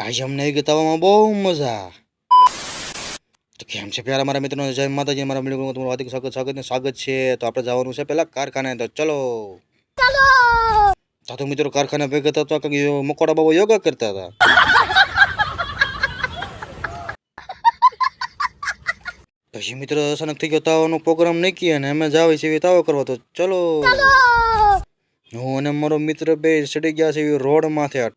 આજે અમને આવી ગઈ તવામાં બહુ મજા. તો કેમ છે પ્યારા મારા મિત્રો, જય માતાજી. મારા મિત્રો તમારું હાર્દિક સ્વાગત છે. તો આપણે જવાનું છે પહેલા કારખાને. તો ચલો. તો મિત્રો કારખાને ભેગા થતા કંઈક મકોડા બાબા યોગા કરતા હતા. પછી મિત્ર અચાનક થઈ ગયો તાવાનો પ્રોગ્રામ નહીં અને અમે જાવ છે તાવો કરવા. તો ચલો. હું અને મારો મિત્ર બે ચડી ગયા છે રોડ માથે અને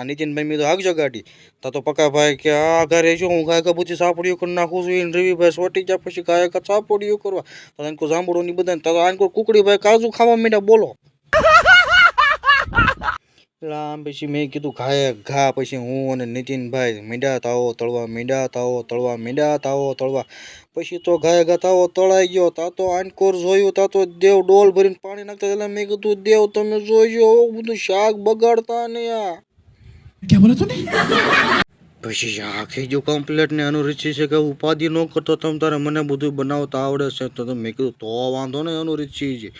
નીતિનભાઈ મેં તો આગજો ગાડી તો પક્કાભાઈ કે આ ઘરે શું હું ગાયકા પૂછી સાપડીઓ કરી નાખું છું. રવિભાઈ સોટી જાય પછી ગાયકા સાપડીઓ કરવા તો આનકો જાંબુડો ની બધા તો આનકો કુકડીભાઈ કાજુ ખાવા માંડ્યા. બોલો. પછી મેં કીધું ઘા પછી હું અને નીતિનભાઈ મીંડા તળવા પછી તો ઘા તાવો તળાઈ ગયો. તા તો આનકોર જોયું. તા તો દેવ ડોલ ભરીને પાણી નાખતા. એટલે મેં કીધું દેવ તમે જોઈજો બધું શાક બગાડતા ને આ ક્યાં બોલે તું. પછી શાક થઈ ગયું કમ્પ્લેટ ને અનુરુચિ છે કે ઉપાધિ ન કરતો તમ તારે મને બધું બનાવતા આવડે છે. તો મેં કીધું તો વાંધો ને અનુરુચિ છે.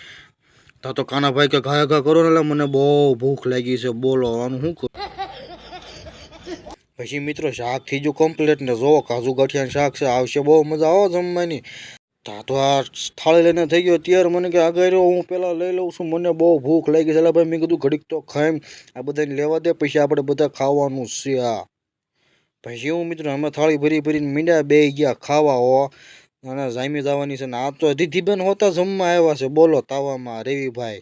તો કાનાભાઈ કે ઘા કરો ને એટલે મને બહુ ભૂખ લાગી છે. બોલો આનું શું કરું. પછી મિત્રો શાક થઈ ગયું કમ્પ્લીટ ને જો કાજુ ગાંઠિયા શાક છે. આવશે બહુ મજા આવો જમવાની. તો આ થાળી લઈને થઈ ગયો ત્યારે મને કે આગળ હું પેલા લઈ લઉં છું. મને બહુ ભૂખ લાગી છે. એટલે ભાઈ મેં કીધું ઘડીક તો ખાઈમ આ બધાને લેવા દે પછી આપણે બધા ખાવાનું છે. આ પછી હું મિત્રો અમે થાળી ભરીને મીંડા બે ગયા ખાવા હો અને જામી જવાની છે ને આ તો દીદીબેન હોતા જમવા આવ્યા છે. બોલો તાવામાં રવિભાઈ.